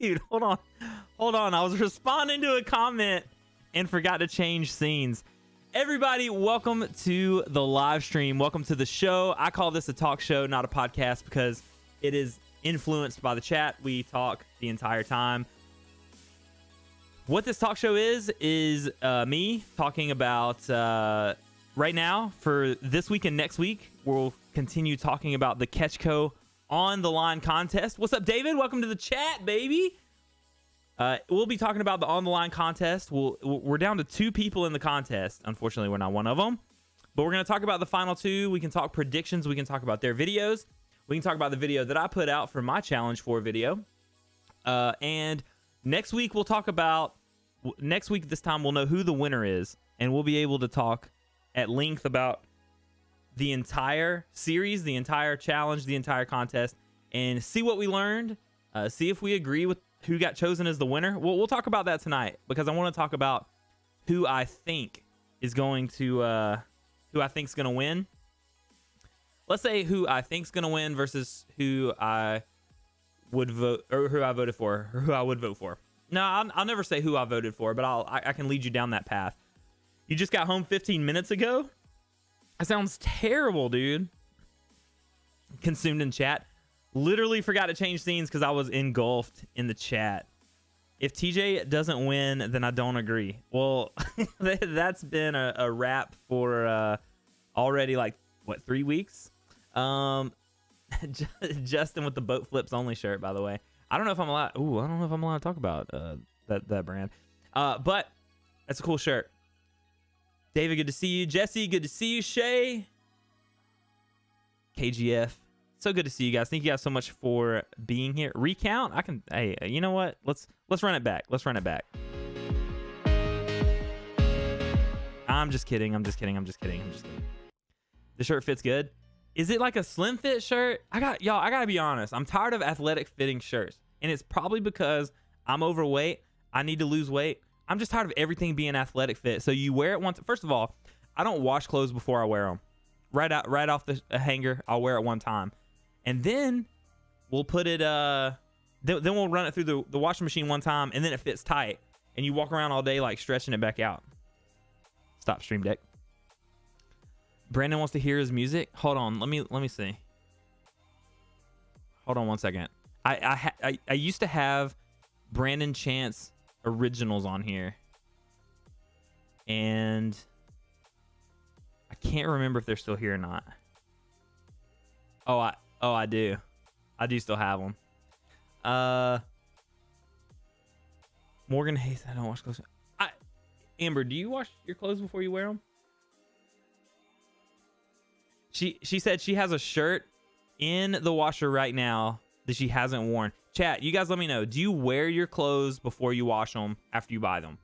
Dude, hold on. Hold on. I was responding to a comment and forgot to change scenes. Everybody, welcome to the live stream. Welcome to the show. I call this a talk show, not a podcast, because it is influenced by the chat. We talk the entire time. What this talk show is me talking about right now for this week and next week. We'll continue talking about the Aftco on the line contest. What's up, David? Welcome to the chat, baby. We'll be talking about the on the line contest. We're down to 2 people in the contest. Unfortunately, we're not one of them, but we're going to talk about the final 2. We can talk predictions. We can talk about their videos. We can talk about the video that I put out for my challenge 4 video. And next week we'll talk about this time we'll know who the winner is, and we'll be able to talk at length about the entire series, the entire challenge, the entire contest, and see what we learned. See if we agree with who got chosen as the winner. We'll talk about that tonight, because I want to talk about who I think is going to win. Let's say who I think's going to win versus who I would vote, or who I voted for, or who I would vote for. No, I'll never say who I voted for, but I can lead you down that path. You just got home 15 minutes ago? That sounds terrible, dude. Consumed in chat. Literally forgot to change scenes because I was engulfed in the chat. If TJ doesn't win, then I don't agree. Well, that's been a wrap for already, like, what, 3 weeks? Justin with the boat flips only shirt, by the way. I don't know if I'm allowed. Ooh, I don't know if I'm allowed to talk about that brand. But that's a cool shirt. David, good to see you. Jesse, good to see you. Shay, KGF, so good to see you guys. Thank you guys so much for being here. Recount. Hey, you know what? Let's run it back. Let's run it back. I'm just kidding. I'm just kidding. The shirt fits good. Is it like a slim fit shirt? I gotta be honest. I'm tired of athletic fitting shirts, and it's probably because I'm overweight. I need to lose weight. I'm just tired of everything being athletic fit. So you wear it once. First of all, I don't wash clothes before I wear them. Right off the hanger, I'll wear it one time, and then we'll put it. Then we'll run it through the washing machine one time, and then it fits tight, and you walk around all day like stretching it back out. Stop, Stream Deck. Brandon wants to hear his music. Hold on, let me see. Hold on one second. I used to have Brandon Chance originals on here, and I can't remember if they're still here or not. I do still have them. Morgan Hayes, I don't wash clothes. Amber, do you wash your clothes before you wear them? She said she has a shirt in the washer right now that she hasn't worn. Chat, you guys let me know. Do you wear your clothes before you wash them after you buy them?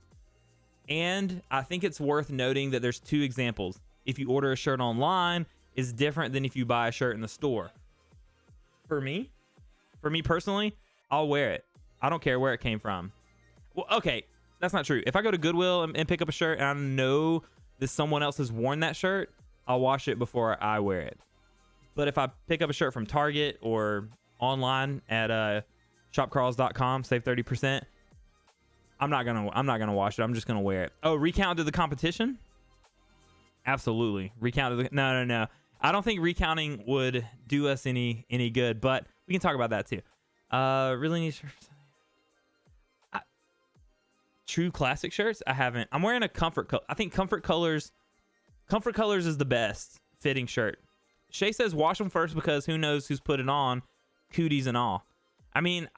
And I think it's worth noting that there's 2 examples. If you order a shirt online, is different than if you buy a shirt in the store. For me personally, I'll wear it. I don't care where it came from. Well, okay, that's not true. If I go to Goodwill and pick up a shirt and I know that someone else has worn that shirt, I'll wash it before I wear it. But if I pick up a shirt from Target or online at shopcrawls.com, save 30%, I'm not gonna wash it. I'm just gonna wear it. Oh, recount to the competition? Absolutely. Recount to the no. I don't think recounting would do us any good, but we can talk about that too. Really need shirts. True classic shirts? I haven't. I'm wearing a comfort color. I think Comfort Colors is the best fitting shirt. Shay says wash them first because who knows who's put it on, cooties and all. I mean,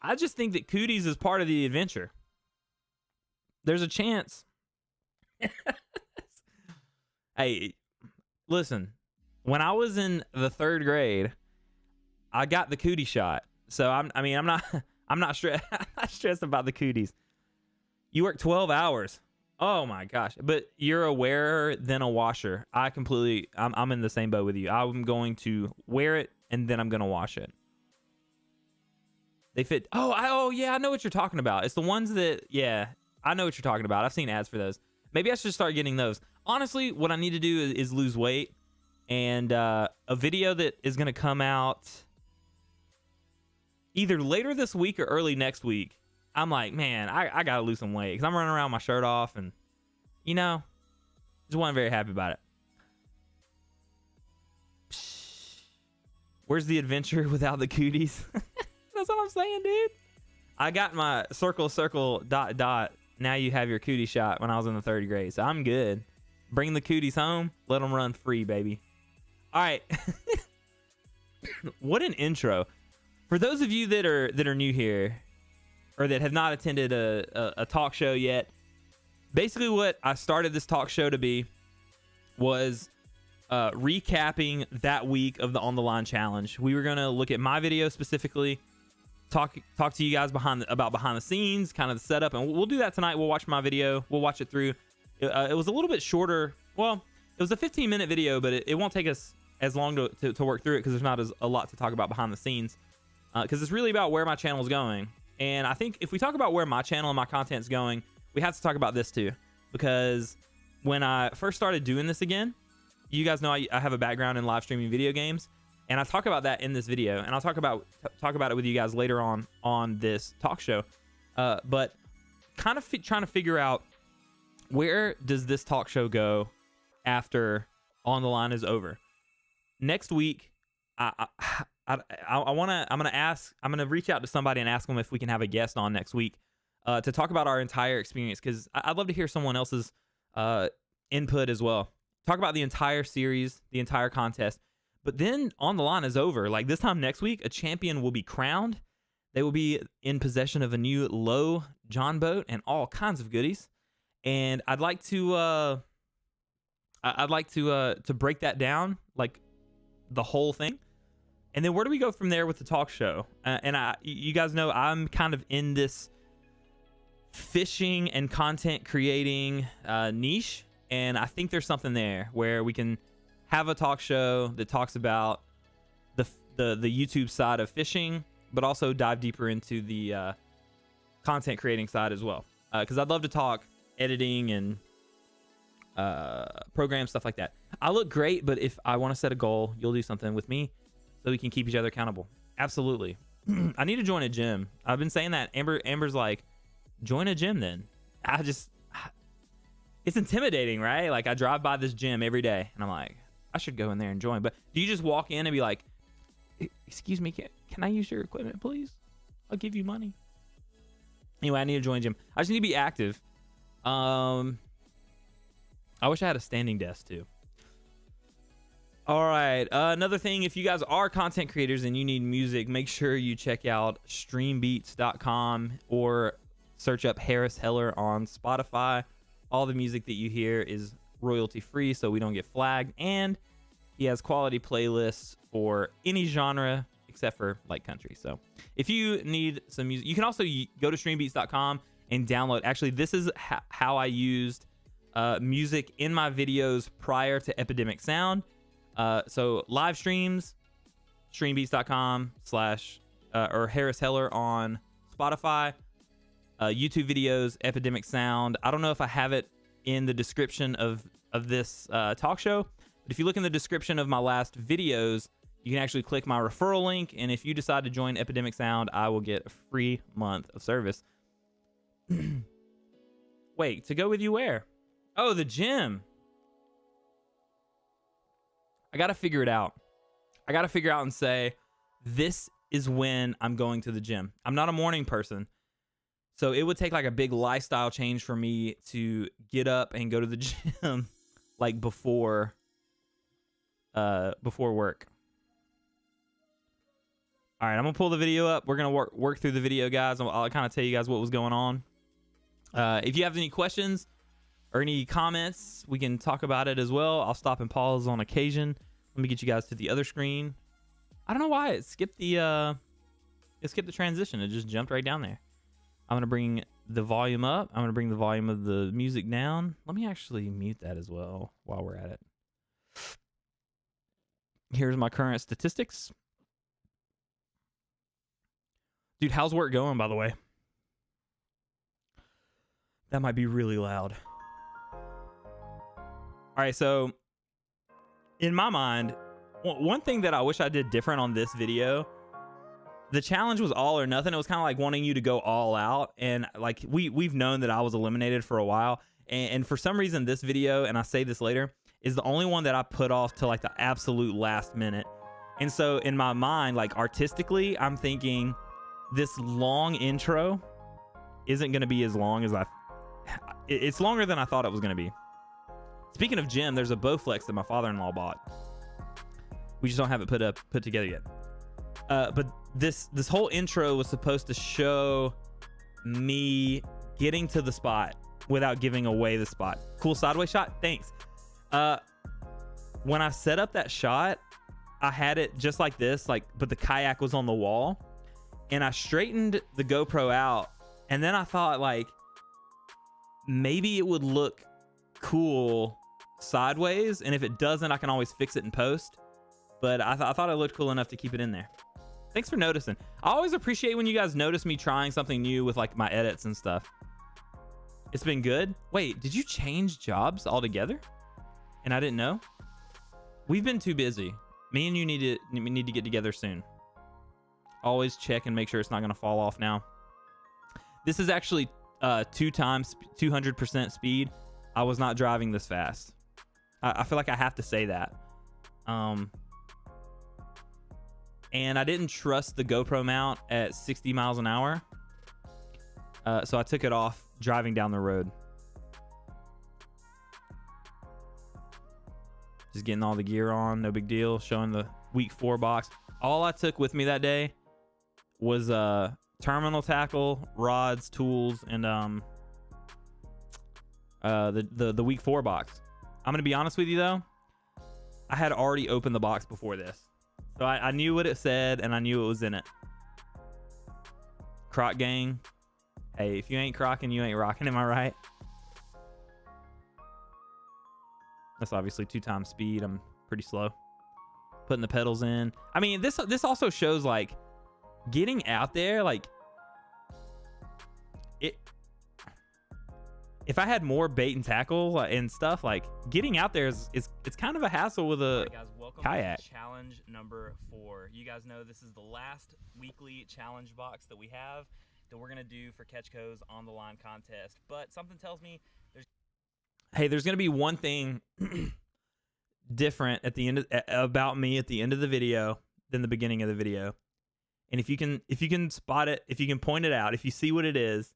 I just think that cooties is part of the adventure. There's a chance. Hey, listen. When I was in the 3rd grade, I got the cootie shot. So I'm not stressed about the cooties. You work 12 hours. Oh my gosh. But you're a wearer than a washer. I'm in the same boat with you. I'm going to wear it and then I'm going to wash it. They fit. Oh yeah, I know what you're talking about. It's the ones that, yeah, I know what you're talking about. I've seen ads for those. Maybe I should start getting those. Honestly, what I need to do is lose weight. And a video that is going to come out either later this week or early next week I'm like, man, I gotta lose some weight because I'm running around with my shirt off, and you know, just wasn't very happy about it. Where's the adventure without the cooties? That's what I'm saying, dude. I got my circle, dot, dot. Now you have your cootie shot when I was in the 3rd grade. So I'm good. Bring the cooties home. Let them run free, baby. All right. What an intro. For those of you that are new here or that have not attended a talk show yet, basically what I started this talk show to be was recapping that week of the On the Line challenge. We were going to look at my video specifically, talk to you guys about behind the scenes, kind of the setup, and we'll do that tonight. We'll watch my video. We'll watch it through. It was a little bit shorter. Well, it was a 15-minute video, but it won't take us as long to work through it because there's not a lot to talk about behind the scenes, because it's really about where my channel is going. And I think if we talk about where my channel and my content's going, we have to talk about this too, because when I first started doing this again, you guys know I have a background in live streaming video games, and I talk about that in this video, and I'll talk about it with you guys later on this talk show. But kind of trying to figure out, where does this talk show go after On the Line is over? Next week, I'm gonna reach out to somebody and ask them if we can have a guest on next week to talk about our entire experience, because I'd love to hear someone else's input as well. Talk about the entire series, the entire contest. But then On the Line is over. Like this time next week, a champion will be crowned. They will be in possession of a new Lowe John boat and all kinds of goodies. And I'd like to break that down, like the whole thing. And then where do we go from there with the talk show? You guys know I'm kind of in this fishing and content creating niche. And I think there's something there where we can have a talk show that talks about the YouTube side of fishing, but also dive deeper into the content creating side as well. Because I'd love to talk editing and program stuff like that. I look great, but if I want to set a goal, you'll do something with me so we can keep each other accountable. Absolutely. I need to join a gym. I've been saying that. Amber's like, join a gym then. It's intimidating, right? Like I drive by this gym every day and I'm like, I should go in there and join. But do you just walk in and be like, excuse me, can I use your equipment, please? I'll give you money. Anyway, I need to join a gym. I just need to be active. I wish I had a standing desk too. All right. Another thing, if you guys are content creators and you need music, make sure you check out streambeats.com or search up Harris Heller on Spotify. All the music that you hear is royalty free, so we don't get flagged, and he has quality playlists for any genre except for light country. So if you need some music, you can also go to streambeats.com and download. Actually, this is how I used music in my videos prior to Epidemic Sound. So live streams, streambeats.com / or Harris Heller on Spotify. YouTube videos, Epidemic Sound. I don't know if I have it in the description of this talk show, but if you look in the description of my last videos, you can actually click my referral link, and if you decide to join Epidemic Sound, I will get a free month of service. Wait, to go with you where? Oh, the gym. I gotta figure it out. I gotta figure out and say, this is when I'm going to the gym. I'm not a morning person. So it would take like a big lifestyle change for me to get up and go to the gym like before work. All right, I'm gonna pull the video up. We're gonna work through the video, guys. I'll kind of tell you guys what was going on. If you have any questions or any comments, we can talk about it as well. I'll stop and pause on occasion. Let me get you guys to the other screen. I don't know why it skipped the transition. It just jumped right down there. I'm going to bring the volume up. I'm going to bring the volume of the music down. Let me actually mute that as well while we're at it. Here's my current statistics. Dude, how's work going, by the way? That might be really loud. All right, so in my mind, one thing that I wish I did different on this video, the challenge was all or nothing. It was kind of like wanting you to go all out, and like we've known that I was eliminated for a while, and for some reason this video, and I say this later, is the only one that I put off to like the absolute last minute. And so in my mind, like artistically, I'm thinking this long intro isn't going to be as long as it's longer than I thought it was going to be. Speaking of Jim, there's a Bowflex that my father-in-law bought. We just don't have it put together yet. But this whole intro was supposed to show me getting to the spot without giving away the spot. Cool sideways shot. Thanks. When I set up that shot, I had it just like this, but the kayak was on the wall, and I straightened the GoPro out, and then I thought like maybe it would look cool sideways, and if it doesn't, I can always fix it in post. But I thought it looked cool enough to keep it in there. Thanks for noticing. I always appreciate when you guys notice me trying something new with like my edits and stuff. It's been good. Wait, did you change jobs altogether? And I didn't know? We've been too busy. Me and you need to get together soon. Always check and make sure it's not going to fall off now. This is actually 2 times 200% speed. I was not driving this fast. I feel like I have to say that. And I didn't trust the GoPro mount at 60 miles an hour. So I took it off driving down the road. Just getting all the gear on, no big deal. Showing the week 4 box. All I took with me that day was terminal tackle, rods, tools, and the week 4 box. I'm gonna be honest with you though, I had already opened the box before this, so I knew what it said and I knew it was in it. Croc gang, hey, if you ain't crocking, you ain't rocking. Am I right? That's obviously 2 times speed. I'm pretty slow. Putting the pedals in. I mean, this also shows like getting out there. Like it. If I had more bait and tackle and stuff, like getting out there is it's kind of a hassle with a guys, welcome kayak. To challenge number 4. You guys know this is the last weekly challenge box that we have that we're gonna do for Catchco's on the line contest. But something tells me there's gonna be one thing different at the end about me at the end of the video than the beginning of the video. And if you can spot it, if you can point it out, if you see what it is,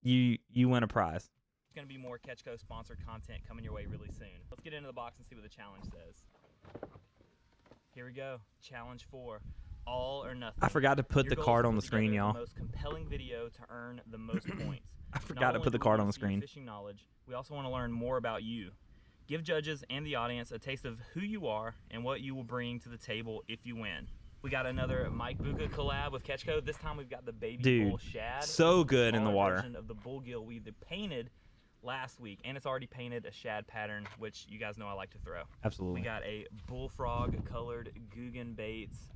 you win a prize. It's gonna be more Catchco sponsored content coming your way really soon. Let's get into the box and see what the challenge says. Here we go. Challenge 4. All or nothing. I forgot to put the card on the screen, y'all. The most compelling video to earn the most points. I forgot to put the card on the screen. Fishing knowledge. We also want to learn more about you. Give judges and the audience a taste of who you are and what you will bring to the table if you win. We got another Mike Buka collab with Catchco. This time we've got the baby bull shad. So good in the water. Of the bullgill we painted last week, and it's already painted a shad pattern, which you guys know I like to throw. Absolutely. We got a bullfrog colored Googan Baits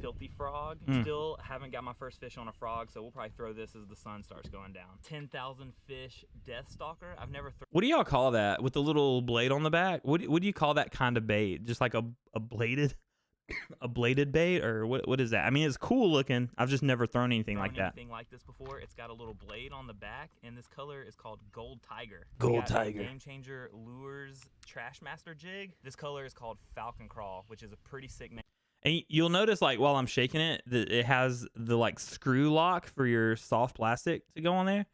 filthy frog. Still haven't got my first fish on a frog, so we'll probably throw this as the sun starts going down. 10,000 fish death stalker. I've never What do y'all call that with the little blade on the back? What do you call that kind of bait? Just like a bladed a bladed bait, or what is that? I mean, it's cool looking. I've just never thrown anything like that. Anything like this before. It's got a little blade on the back, and this color is called Gold Tiger. Gold Tiger. Game Changer Lures Trashmaster jig. This color is called Falcon Crawl, which is a pretty sick name. And you'll notice, like, while I'm shaking it, that it has the like screw lock for your soft plastic to go on there.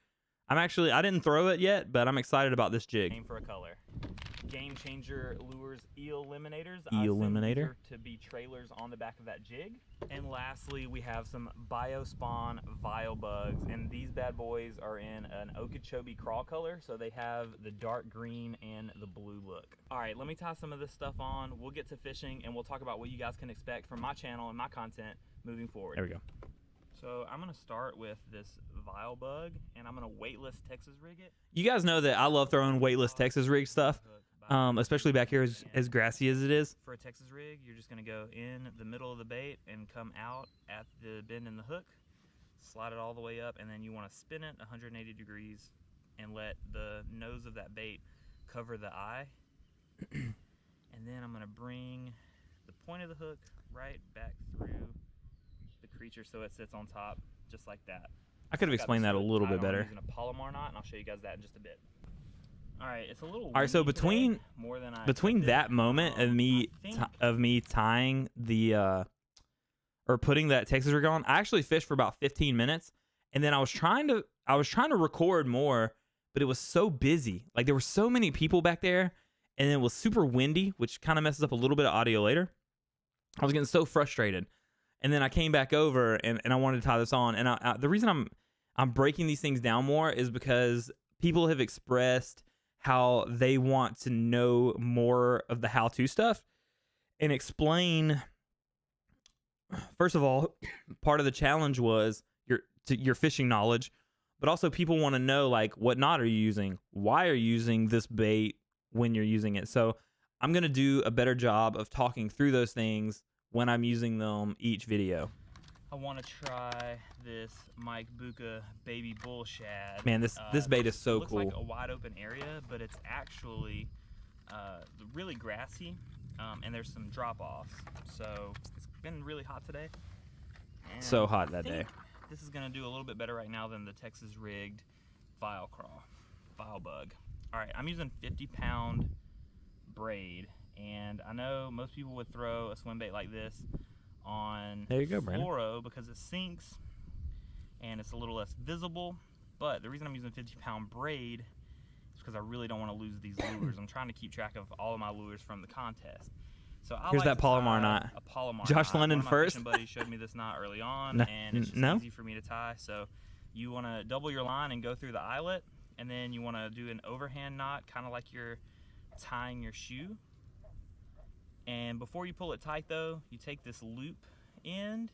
I didn't throw it yet, but I'm excited about this jig. Name for a color. Game Changer Lures Eel Eliminators. Eel Eliminator. To be trailers on the back of that jig. And lastly, we have some Biospawn Vile Bugs, and these bad boys are in an Okeechobee crawl color, so they have the dark green and the blue look. All right, let me tie some of this stuff on. We'll get to fishing, and we'll talk about what you guys can expect from my channel and my content moving forward. There we go. So I'm gonna start with this Vile Bug, and I'm gonna weightless Texas rig it. You guys know that I love throwing weightless Texas rig stuff. Especially back here as grassy as it is. For a Texas rig, you're just going to go in the middle of the bait and come out at the bend in the hook, slide it all the way up, and then you want to spin it 180 degrees and let the nose of that bait cover the eye. And then I'm going to bring the point of the hook right back through the creature so it sits on top just like that. I could have explained that a little bit better. I'm using a Palomar knot, and I'll show you guys that in just a bit. All right, it's a little all right. So between that moment of me tying the or putting that Texas rig on, I actually fished for about 15 minutes, and then I was trying to record more, but it was so busy. Like there were so many people back there, and it was super windy, which kind of messes up a little bit of audio later. I was getting so frustrated, and then I came back over and I wanted to tie this on. And the reason I'm breaking these things down more is because people have expressed how they want to know more of the how-to stuff and explain. First of all, part of the challenge was your fishing knowledge, but also people want to know, like, what knot are you using? Why are you using this bait when you're using it? So I'm going to do a better job of talking through those things when I'm using them each video. I want to try this Mike Buka baby bull shad. Man, this bait is so cool. It looks like a wide open area, but it's actually really grassy, and there's some drop-offs. So it's been really hot today. And so hot that day. This is going to do a little bit better right now than the Texas rigged vile bug. All right, I'm using 50-pound braid, and I know most people would throw a swim bait like this on there you go, Brandon. fluoro because it sinks and it's a little less visible. But the reason I'm using 50-pound braid is because I really don't want to lose these lures. I'm trying to keep track of all of my lures from the contest. So here's that Palomar knot. A Palomar Josh knot. London One of my first. fishing buddies showed me this knot early on, and it's just easy for me to tie. So you want to double your line and go through the eyelet, and then you want to do an overhand knot, kind of like you're tying your shoe. And before you pull it tight though, you take this loop end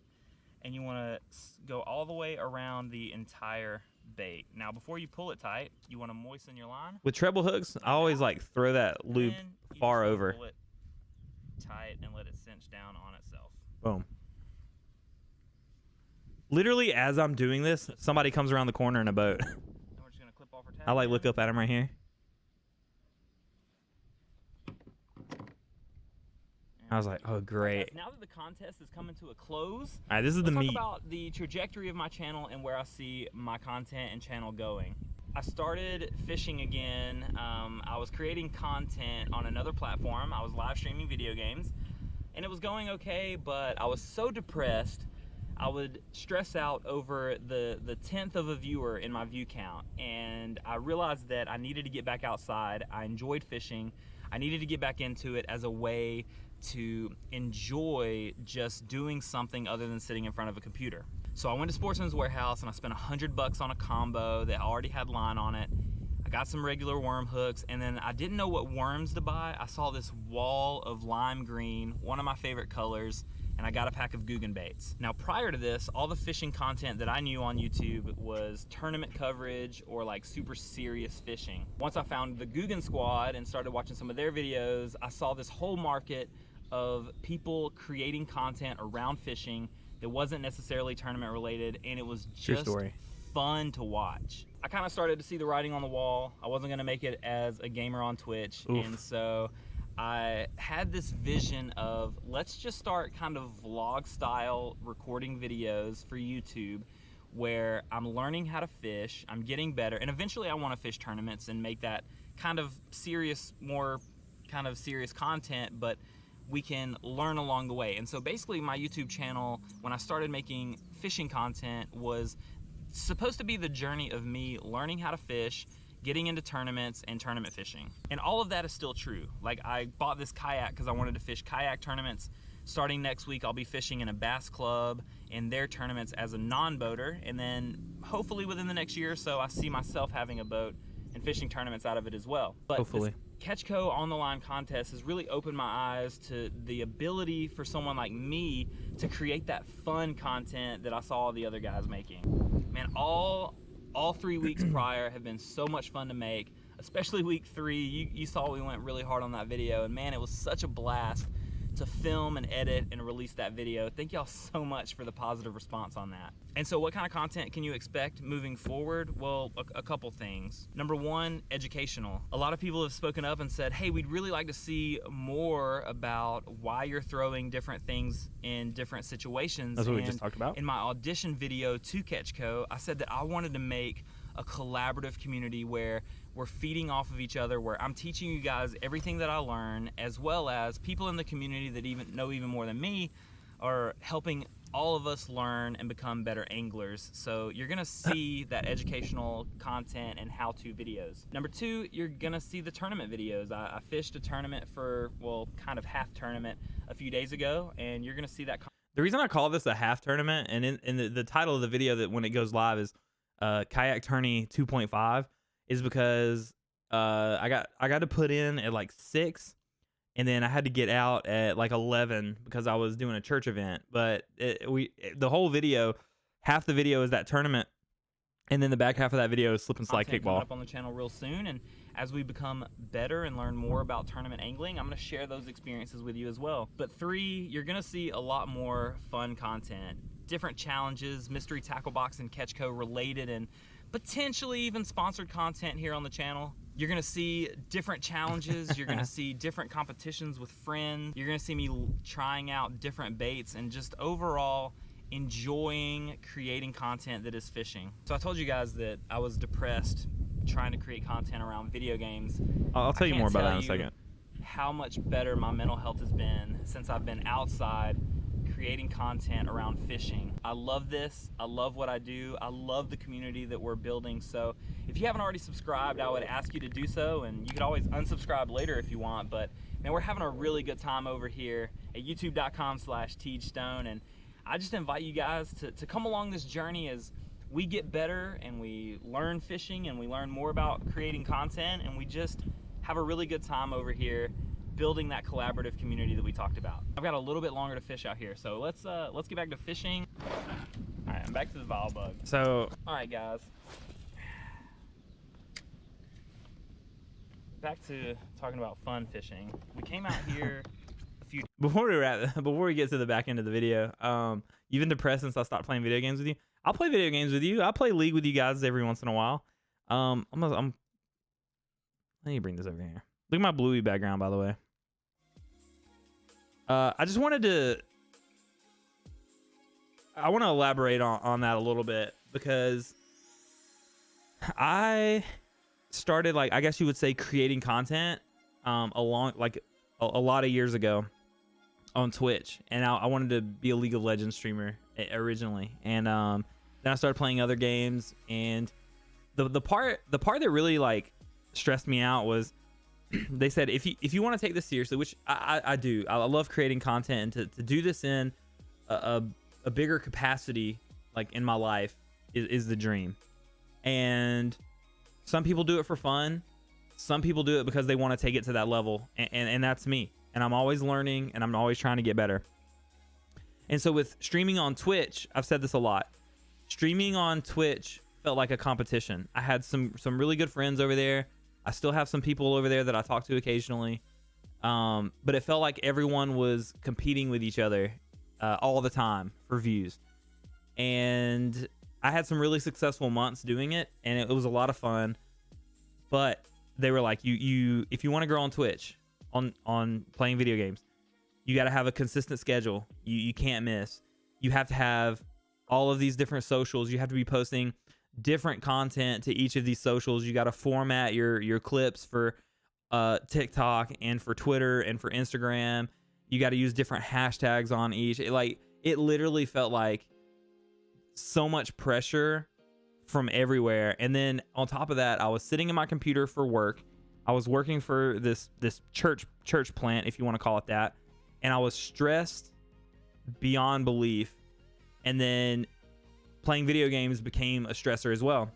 and you want to go all the way around the entire bait. Now before you pull it tight, you want to moisten your line. With treble hooks, I always like throw that loop far over. Pull it tight and let it cinch down on itself. Boom. Literally as I'm doing this, somebody comes around the corner in a boat. And we're just going to clip off our tag. I like look up at him right here. I was like, oh, great. Now that the contest is coming to a close, all right, this is the meat. Let's talk about the trajectory of my channel and where I see my content and channel going. I started fishing again. I was creating content on another platform. I was live streaming video games, and it was going okay, but I was so depressed. I would stress out over the 10th of a viewer in my view count, and I realized that I needed to get back outside. I enjoyed fishing. I needed to get back into it as a way to enjoy just doing something other than sitting in front of a computer. So I went to Sportsman's Warehouse and I spent $100 on a combo that already had line on it. I got some regular worm hooks, and then I didn't know what worms to buy. I saw this wall of lime green, one of my favorite colors, and I got a pack of Googan baits. Now prior to this, all the fishing content that I knew on YouTube was tournament coverage or like super serious fishing. Once I found the Googan Squad and started watching some of their videos, I saw this whole market of people creating content around fishing that wasn't necessarily tournament related, and it was just fun to watch. I kind of started to see the writing on the wall. I wasn't going to make it as a gamer on Twitch. Oof. And so I had this vision of, let's just start kind of vlog style recording videos for YouTube where I'm learning how to fish, I'm getting better, and eventually I want to fish tournaments and make that kind of serious, more kind of serious content, but we can learn along the way. And so basically my YouTube channel, when I started making fishing content, was supposed to be the journey of me learning how to fish, getting into tournaments, and tournament fishing. And all of that is still true. Like, I bought this kayak because I wanted to fish kayak tournaments. Starting next week, I'll be fishing in a bass club in their tournaments as a non-boater, and then hopefully within the next year or so, I see myself having a boat and fishing tournaments out of it as well. But hopefully. Catchco on the line contest has really opened my eyes to the ability for someone like me to create that fun content that I saw the other guys making. Man, all 3 weeks prior have been so much fun to make, especially week 3. You saw we went really hard on that video, and man, it was such a blast to film and edit and release that video. Thank y'all so much for the positive response on that. And so what kind of content can you expect moving forward? Well, a couple things. Number one, educational. A lot of people have spoken up and said, hey, we'd really like to see more about why you're throwing different things in different situations. That's what we just talked about. In my audition video to Catchco, I said that I wanted to make a collaborative community where we're feeding off of each other, where I'm teaching you guys everything that I learn, as well as people in the community that know even more than me are helping all of us learn and become better anglers. So you're gonna see that educational content and how-to videos. Number two, you're gonna see the tournament videos. I fished a tournament for, well, kind of half tournament a few days ago, and you're gonna see that. The reason I call this a half tournament, and in the title of the video that when it goes live is Kayak Tourney 2.5, is because I got to put in at like 6, and then I had to get out at like 11 because I was doing a church event. But the whole video, half the video is that tournament, and then the back half of that video is slip and slide Content kickball. coming up on the channel real soon, and as we become better and learn more about tournament angling, I'm going to share those experiences with you as well. But 3, you're going to see a lot more fun content, different challenges, mystery tackle box and Catchco related, and potentially even sponsored content here on the channel. You're gonna see different challenges, you're gonna see different competitions with friends, you're gonna see me trying out different baits and just overall enjoying creating content that is fishing. So I told you guys that I was depressed trying to create content around video games. I'll tell you more about that in a second. How much better my mental health has been since I've been outside creating content around fishing. I love this. I love what I do. I love the community that we're building. So if you haven't already subscribed, I would ask you to do so, and you could always unsubscribe later if you want. But man, we're having a really good time over here at youtube.com/teejstone, and I just invite you guys to come along this journey as we get better and we learn fishing and we learn more about creating content, and we just have a really good time over here building that collaborative community that we talked about. I've got a little bit longer to fish out here, so let's get back to fishing. All right, I'm back to the Vile Bug. So, all right, guys, back to talking about fun fishing. We came out here a few. Before we get to the back end of the video, you've been depressed since I stopped playing video games with you. I'll play video games with you. I'll play League with you guys every once in a while. Let me bring this over here. Look at my bluey background, by the way. I just wanted to elaborate on that a little bit, because I started, like, I guess you would say, creating content along like a lot of years ago on Twitch, and I wanted to be a League of Legends streamer originally, and then I started playing other games, and the part that really like stressed me out was they said if you want to take this seriously, which I do. I love creating content, and to do this in a bigger capacity, like in my life, is the dream. And some people do it for fun, some people do it because they want to take it to that level, and that's me. And I'm always learning, and I'm always trying to get better. And so with streaming on Twitch, I've said this a lot, streaming on Twitch felt like a competition. I had some really good friends over there. I still have some people over there that I talk to occasionally, but it felt like everyone was competing with each other all the time for views. And I had some really successful months doing it, and it was a lot of fun. But they were like, you if you want to grow on Twitch, on playing video games, you got to have a consistent schedule. You can't miss. You have to have all of these different socials. You have to be posting different content to each of these socials. You got to format your clips for TikTok and for Twitter and for Instagram. You got to use different hashtags on each. It literally felt like so much pressure from everywhere. And then on top of that, I was sitting in my computer for work. I was working for this church plant, if you want to call it that, and I was stressed beyond belief. And then playing video games became a stressor as well.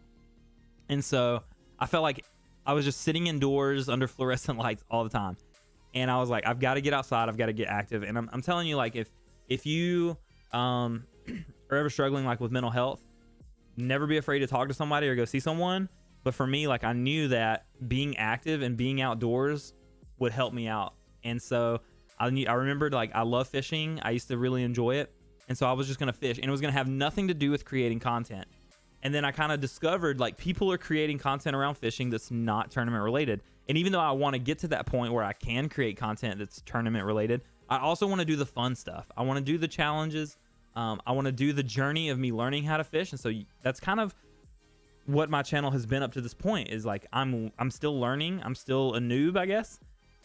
And so I felt like I was just sitting indoors under fluorescent lights all the time. And I was like, I've got to get outside. I've got to get active. And I'm telling you, like, if you are ever struggling, like, with mental health, never be afraid to talk to somebody or go see someone. But for me, like, I knew that being active and being outdoors would help me out. And so I remembered like I love fishing. I used to really enjoy it. And so I was just going to fish, and it was going to have nothing to do with creating content. And then I kind of discovered like people are creating content around fishing that's not tournament related. And even though I want to get to that point where I can create content that's tournament related, I also want to do the fun stuff. I want to do the challenges. I want to do the journey of me learning how to fish. And so that's kind of what my channel has been up to this point, is like I'm still learning. I'm still a noob, I guess,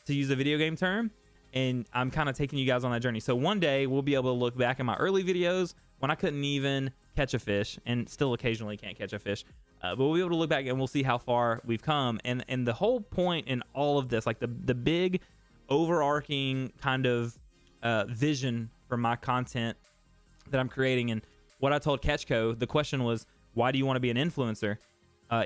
to use a video game term. And I'm kind of taking you guys on that journey. So one day we'll be able to look back at my early videos when I couldn't even catch a fish, and still occasionally can't catch a fish. But we'll be able to look back and we'll see how far we've come. And the whole point in all of this, like the big overarching kind of vision for my content that I'm creating, and what I told Catchco, the question was, why do you want to be an influencer?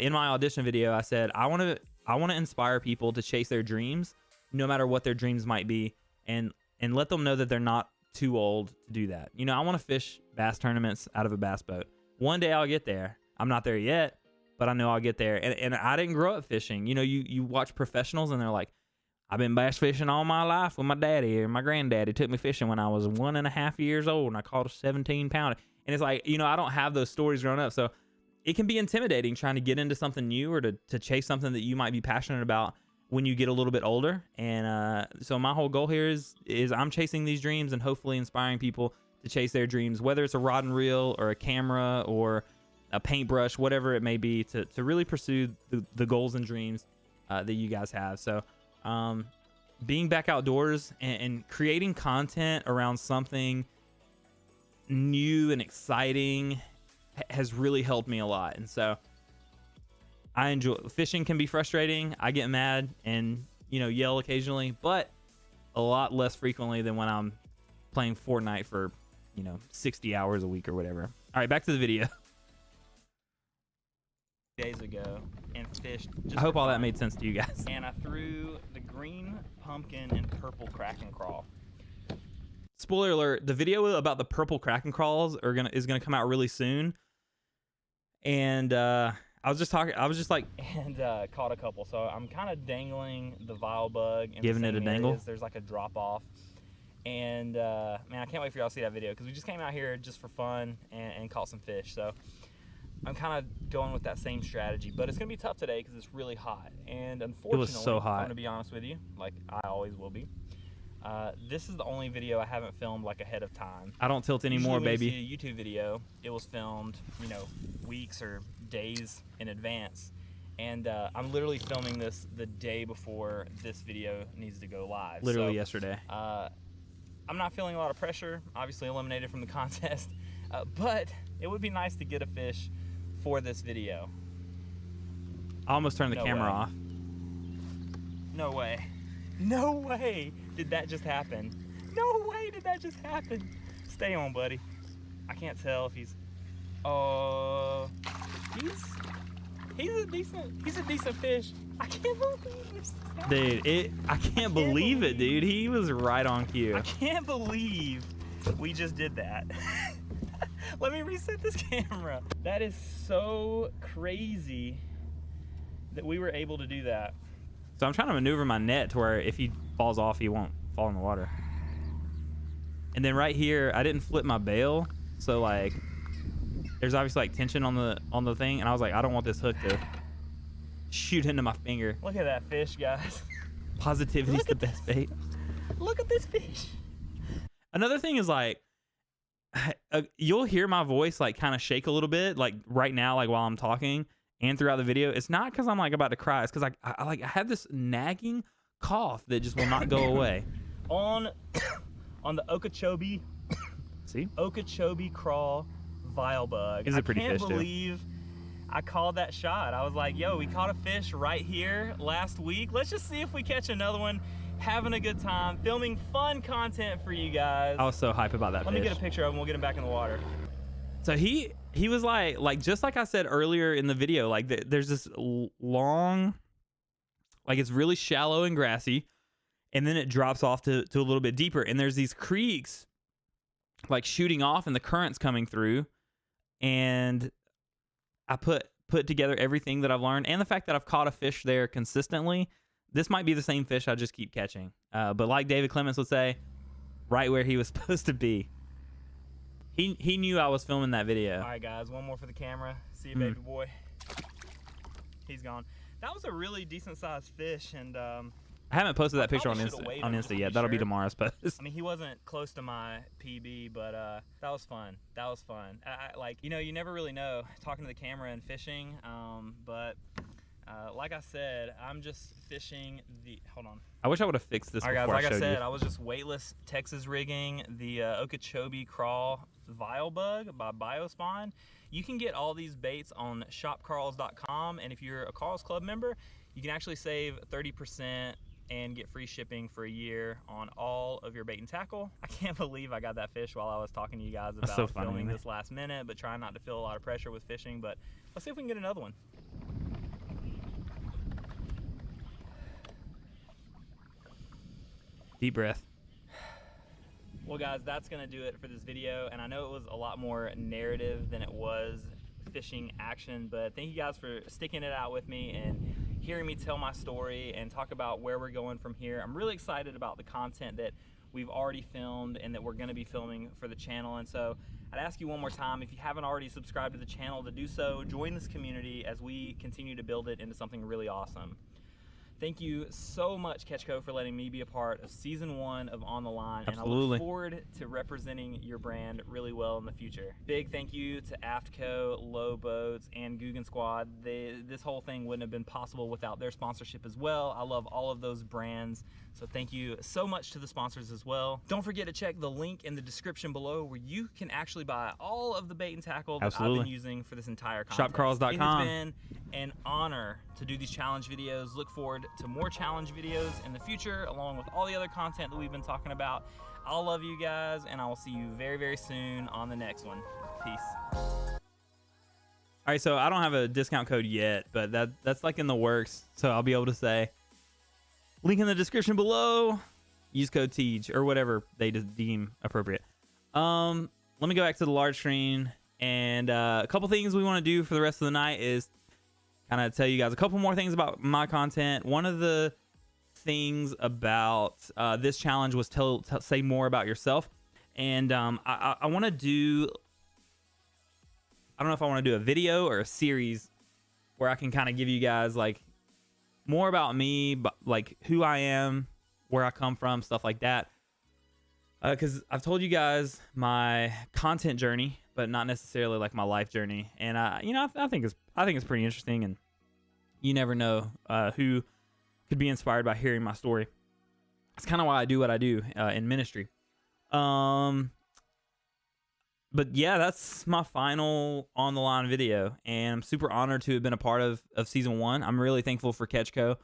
In my audition video, I said, I want to inspire people to chase their dreams, no matter what their dreams might be, and let them know that they're not too old to do that. You know, I want to fish bass tournaments out of a bass boat. One day I'll get there. I'm not there yet, but I know I'll get there. And I didn't grow up fishing. You know, you watch professionals and they're like, I've been bass fishing all my life with my daddy, or my granddaddy took me fishing when I was 1.5 years old and I caught a 17-pounder. And it's like, you know, I don't have those stories growing up. So it can be intimidating trying to get into something new, or to chase something that you might be passionate about when you get a little bit older. And so my whole goal here is I'm chasing these dreams and hopefully inspiring people to chase their dreams, whether it's a rod and reel or a camera or a paintbrush, whatever it may be, to really pursue the goals and dreams that you guys have. So being back outdoors and creating content around something new and exciting has really helped me a lot. And so I enjoy fishing. Can be frustrating. I get mad and, you know, yell occasionally, but a lot less frequently than when I'm playing Fortnite for, you know, 60 hours a week or whatever. All right, back to the video. Days ago and fished. I hope all that made sense to you guys. And I threw the green pumpkin and purple Kraken crawl. Spoiler alert: the video about the purple Kraken crawls is gonna come out really soon. And I was just like, caught a couple. So I'm kind of dangling the vile bug and giving it a dangle. There's like a drop off. And man, I can't wait for y'all to see that video, because we just came out here just for fun and caught some fish. So I'm kind of going with that same strategy, but it's gonna be tough today because it's really hot. And unfortunately, it was so hot. I'm gonna be honest with you, like I always will be. This is the only video I haven't filmed like ahead of time. I don't tilt anymore, baby. Usually when you see a YouTube video, it was filmed, you know, weeks or days in advance. And I'm literally filming this the day before this video needs to go live. Literally yesterday. I'm not feeling a lot of pressure, obviously eliminated from the contest, but it would be nice to get a fish for this video. I almost turned the camera off. No way. No way did that just happen. No way did that just happen. Stay on, buddy. I can't tell if he's he's a decent fish. I can't believe this. Dude, I can't believe it, dude. He was right on cue. I can't believe we just did that. Let me reset this camera. That is so crazy that we were able to do that. So I'm trying to maneuver my net to where if he falls off, he won't fall in the water. And then right here, I didn't flip my bail, so like there's obviously like tension on the thing, and I was like, I don't want this hook to shoot into my finger. Look at that fish, guys. Positivity's the best bait. Look at this fish. Another thing is like, you'll hear my voice like kind of shake a little bit, like right now, like while I'm talking and throughout the video. It's not because I'm like about to cry. It's because I have this nagging cough that just will not go away. On the Okeechobee, see, Okeechobee crawl vile bug. He's a pretty fish too. I can't believe I called that shot. I was like, yo, we caught a fish right here last week. Let's just see if we catch another one. Having a good time, filming fun content for you guys. I was so hype about that fish. Let me get a picture of him. We'll get him back in the water. So he was like just like I said earlier in the video, like there's this long, like it's really shallow and grassy, and then it drops off to a little bit deeper, and there's these creeks like shooting off and the currents coming through, and I put together everything that I've learned and the fact that I've caught a fish there consistently. this might be the same fish I just keep catching. But like David Clements would say, right where he was supposed to be. He knew I was filming that video. All right, guys, one more for the camera. See you, baby boy. He's gone. That was a really decent-sized fish, and I haven't posted that picture on Insta yet. That'll be tomorrow's post. I mean, he wasn't close to my PB, but that was fun. That was fun. Like, you know, you never really know talking to the camera and fishing, but like I said, I'm just fishing the, hold on. I wish I would have fixed this. All right, before guys, like I said, you. I was just weightless Texas rigging the Okeechobee Crawl Vile Bug by Biospawn. You can get all these baits on shopcarls.com, and if you're a Carl's Club member, you can actually save 30% and get free shipping for a year on all of your bait and tackle. I can't believe I got that fish while I was talking to you guys about filming this last minute, but trying not to feel a lot of pressure with fishing. But let's see if we can get another one. Deep breath. Well, guys, that's gonna do it for this video, and I know it was a lot more narrative than it was fishing action, but thank you guys for sticking it out with me and hearing me tell my story and talk about where we're going from here. I'm really excited about the content that we've already filmed and that we're going to be filming for the channel. And so I'd ask you one more time, if you haven't already subscribed to the channel, to do so. Join this community as we continue to build it into something really awesome. Thank you so much, Catchco, for letting me be a part of season 1 of On the Line. Absolutely. And I look forward to representing your brand really well in the future. Big thank you to Aftco, Lowe Boats, and Googan Squad. This whole thing wouldn't have been possible without their sponsorship as well. I love all of those brands, so thank you so much to the sponsors as well. Don't forget to check the link in the description below where you can actually buy all of the bait and tackle that I've been using for this entire contest. Shopcarls.com. It has been an honor to do these challenge videos. Look forward to more challenge videos in the future, along with all the other content that we've been talking about. I'll love you guys, and I will see you very, very soon on the next one. Peace. All right, so I don't have a discount code yet, but that's like in the works, so I'll be able to say, link in the description below, use code TEEJ, or whatever they deem appropriate. Let me go back to the large screen, and a couple things we want to do for the rest of the night is kind of tell you guys a couple more things about my content. One of the things about this challenge was say more about yourself, and I want to do, I don't know if I want to do a video or a series where I can kind of give you guys like more about me, but like who I am, where I come from, stuff like that. Because I've told you guys my content journey, but not necessarily like my life journey. And you know, I think it's pretty interesting, and you never know who could be inspired by hearing my story. That's kind of why I do what I do in ministry. But yeah, that's my final On the Line video, and I'm super honored to have been a part of season 1. I'm really thankful for Catchco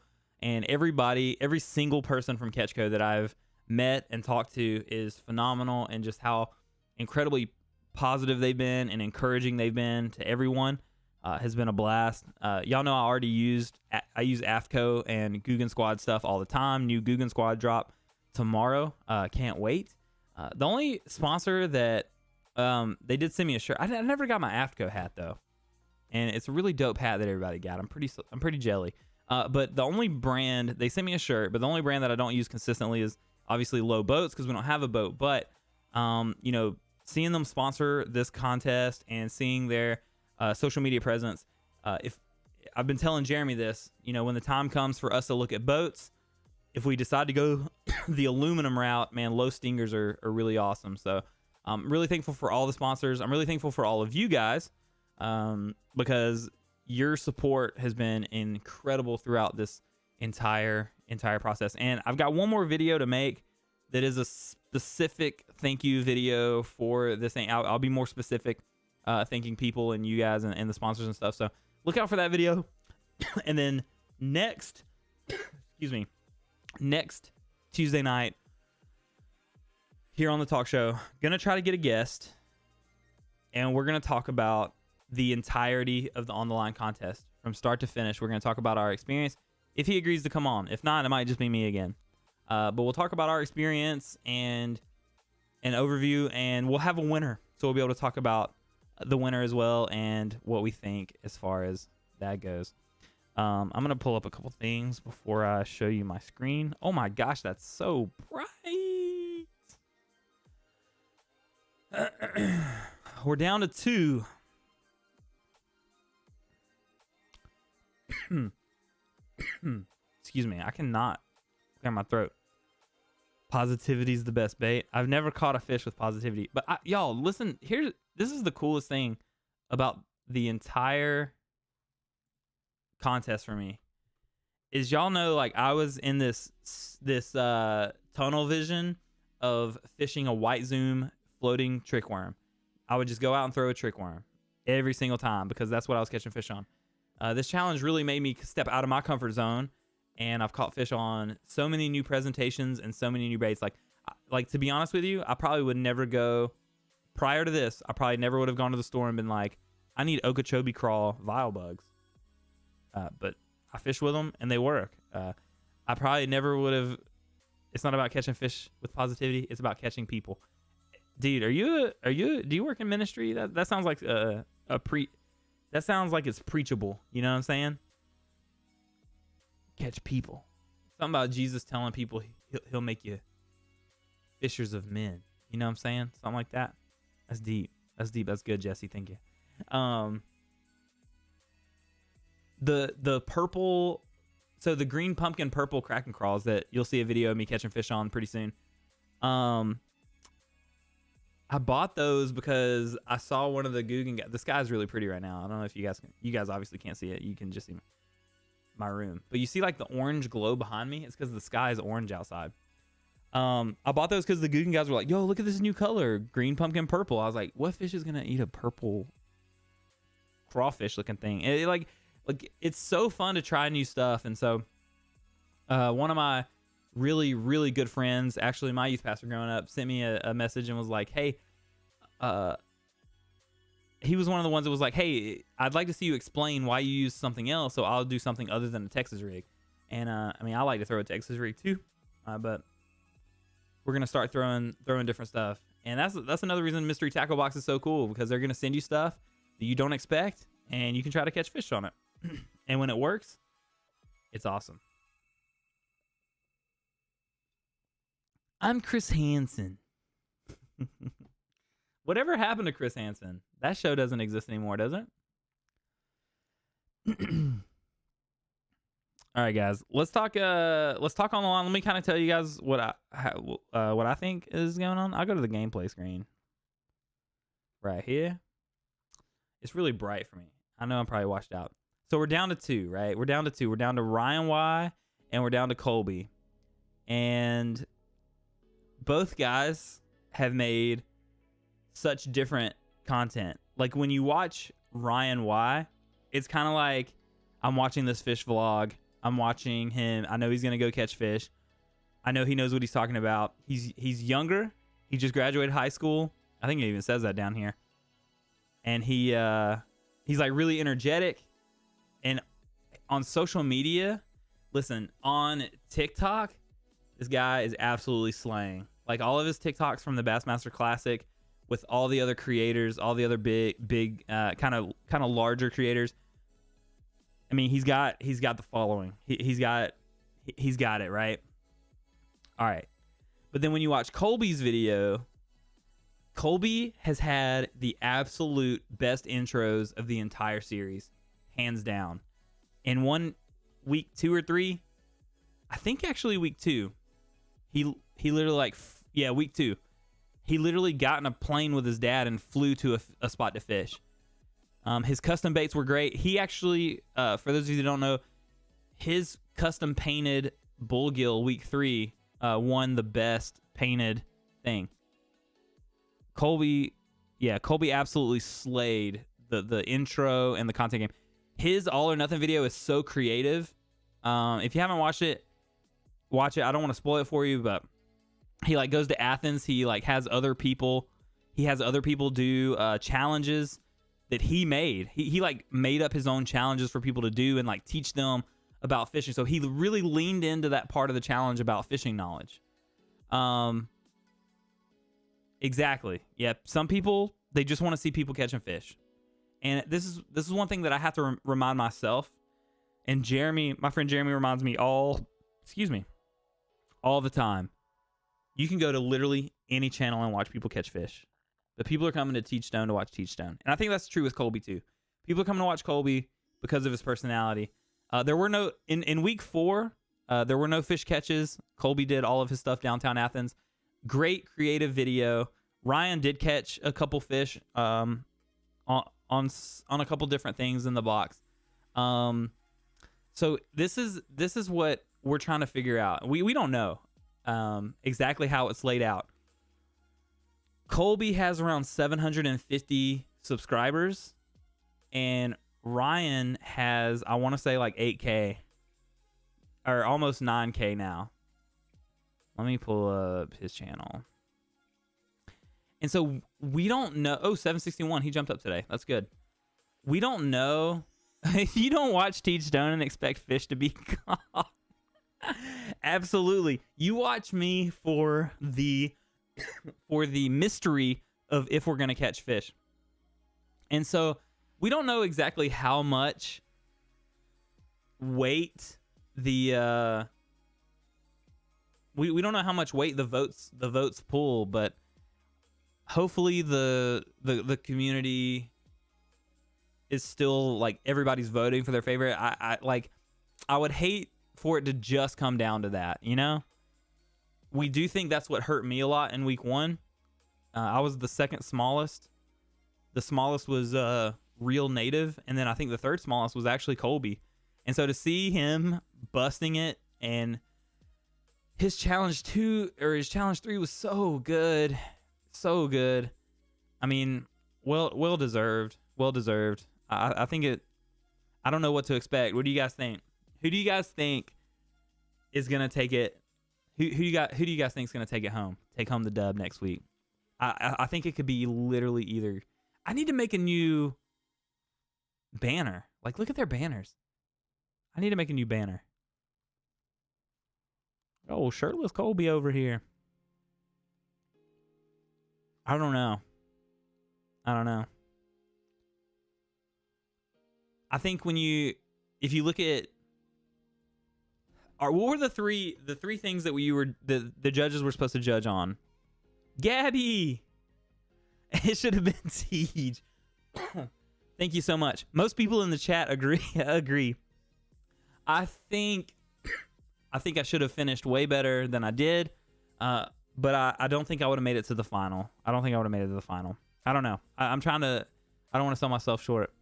and everybody, every single person from Catchco that I've met and talked to is phenomenal, and just how incredibly positive they've been and encouraging they've been to everyone has been a blast. Y'all know I use Aftco and Googan Squad stuff all the time. New Googan Squad drop tomorrow. Can't wait. The only sponsor that they did send me a shirt. I never got my Aftco hat though, and it's a really dope hat that everybody got. I'm pretty jelly. But the only brand, they sent me a shirt, but the only brand that I don't use consistently is obviously Lowe Boats, because we don't have a boat. But you know, seeing them sponsor this contest and seeing their social media presence, if I've been telling Jeremy this, you know, when the time comes for us to look at boats, if we decide to go the aluminum route, man, Lowe Stingers are really awesome. So I'm really thankful for all the sponsors. I'm really thankful for all of you guys, because your support has been incredible throughout this entire process. And I've got one more video to make that is a specific thank you video for this thing. I'll be more specific, thanking people and you guys and the sponsors and stuff. So look out for that video. And then next, excuse me, next Tuesday night here on the talk show, gonna try to get a guest, and we're gonna talk about the entirety of the On the Line contest from start to finish. We're gonna talk about our experience, if he agrees to come on. If not, it might just be me again. But we'll talk about our experience and an overview, and we'll have a winner, so we'll be able to talk about the winner as well and what we think as far as that goes. I'm going to pull up a couple things before I show you my screen. Oh my gosh, that's so bright. We're down to 2. Excuse me. I cannot clear my throat. Positivity's the best bait. I've never caught a fish with positivity. But y'all, listen, this is the coolest thing about the entire contest for me. Is y'all know, like, I was in this tunnel vision of fishing a white zoom floating trick worm. I would just go out and throw a trick worm every single time because that's what I was catching fish on. This challenge really made me step out of my comfort zone, and I've caught fish on so many new presentations and so many new baits. Like to be honest with you, I probably would never go prior to this. I probably never would have gone to the store and been like, I need Okeechobee crawl vial bugs. But I fish with them and they work. I probably never would have. It's not about catching fish with positivity. It's about catching people. Dude, do you work in ministry? That sounds like that sounds like it's preachable. You know what I'm saying? Catch people. Something about Jesus telling people he'll make you fishers of men. You know what I'm saying? Something like that. That's deep. That's deep. That's good, Jesse. Thank you. The purple, so the green pumpkin purple Kraken crawls that you'll see a video of me catching fish on pretty soon. I bought those because I saw one of the Googan guys. The sky's really pretty right now. I don't know if you guys obviously can't see it. You can just see my room. But you see like the orange glow behind me? It's because the sky is orange outside. I bought those because the Googan guys were like, yo, look at this new color, green pumpkin purple. I was like, what fish is going to eat a purple crawfish looking thing? Like it's so fun to try new stuff. And so one of my really, really good friends, actually my youth pastor growing up, sent me a message and was like, hey, he was one of the ones that was like, hey, I'd like to see you explain why you use something else, so I'll do something other than a Texas rig. And I mean, I like to throw a Texas rig too, but we're gonna start throwing different stuff. And that's another reason Mystery Tackle Box is so cool, because they're gonna send you stuff that you don't expect, and you can try to catch fish on it. And when it works, it's awesome. I'm Chris Hansen. Whatever happened to Chris Hansen? That show doesn't exist anymore, does it? All right, guys. Let's talk on the line. Let me kind of tell you guys what I think is going on. I'll go to the gameplay screen right here. It's really bright for me. I know I'm probably washed out. So we're down to 2, right? We're down to 2. We're down to Ryan Y and we're down to Colby. And both guys have made such different content. Like when you watch Ryan Y, it's kind of like I'm watching this fish vlog. I'm watching him. I know he's going to go catch fish. I know he knows what he's talking about. He's younger. He just graduated high school. I think it even says that down here. And he's like really energetic. And on social media, listen, on TikTok, this guy is absolutely slaying. Like all of his TikToks from the Bassmaster Classic with all the other creators, all the other big kind of larger creators. I mean, he's got the following. He's got it, right? All right. But then when you watch Colby's video, Colby has had the absolute best intros of the entire series, hands down. In one week 2 or 3, I think actually week 2, he literally week 2, he literally got in a plane with his dad and flew to a spot to fish. His custom baits were great. He actually, for those of you that don't know, his custom painted bullgill week 3 won the best painted thing. Colby absolutely slayed the intro and the content game. His All or Nothing video is so creative. If you haven't watched it, watch it. I don't want to spoil it for you, but he like goes to Athens. He like has other people do challenges that he made. He like made up his own challenges for people to do and like teach them about fishing. So he really leaned into that part of the challenge about fishing knowledge. Exactly. Yep. Some people, they just want to see people catching fish. And this is one thing that I have to remind myself And Jeremy, my friend Jeremy, reminds me all the time. You can go to literally any channel and watch people catch fish. But people are coming to Teejstone to watch Teejstone. And I think that's true with Colby too. People are coming to watch Colby because of his personality. There were no, in week 4, there were no fish catches. Colby did all of his stuff downtown Athens. Great creative video. Ryan did catch a couple fish on a couple different things in the box. So this is what we're trying to figure out. We don't know exactly how it's laid out. Colby has around 750 subscribers, and Ryan has, I want to say, like 8K or almost 9K now. Let me pull up his channel. And so we don't know. Oh, 761. He jumped up today. That's good. We don't know. You don't watch Teejstone and expect fish to be caught. Absolutely. You watch me for the mystery of if we're going to catch fish. And so we don't know exactly how much weight the we don't know how much weight the votes pull, but hopefully the community is still like everybody's voting for their favorite. I would hate for it to just come down to that, you know? We do think that's what hurt me a lot in week 1. I was the second smallest. The smallest was Real Native, and then I think the third smallest was actually Colby. And so to see him busting it, and his challenge 2 or his challenge 3 was so good. So good. I mean, well deserved. Well deserved. I think it. I don't know what to expect. What do you guys think? Who do you guys think is gonna take it? Who do you guys think is gonna take it home? Take home the dub next week? I think it could be literally either. I need to make a new banner. Like, look at their banners. I need to make a new banner. Oh, shirtless Colby over here. I don't know. I think if you look at, what were the three things that the judges were supposed to judge on? Gabby. It should have been Siege. Thank you so much. Most people in the chat agree. I think I should have finished way better than I did. But I don't think I would have made it to the final. I don't know. I'm trying to. I don't want to sell myself short.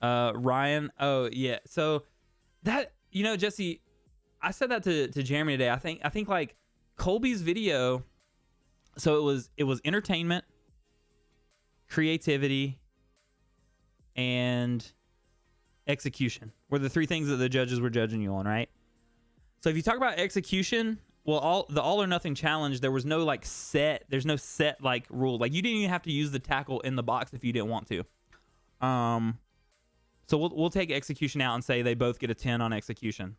Ryan. Oh yeah. So that, Jesse, I said that to Jeremy today. I think like Colby's video. So it was entertainment, creativity, and execution were the 3 things that the judges were judging you on, right? So if you talk about execution, well, the all or nothing challenge, there's no set like rule. Like, you didn't even have to use the tackle in the box if you didn't want to. So we'll take execution out and say they both get a 10 on execution.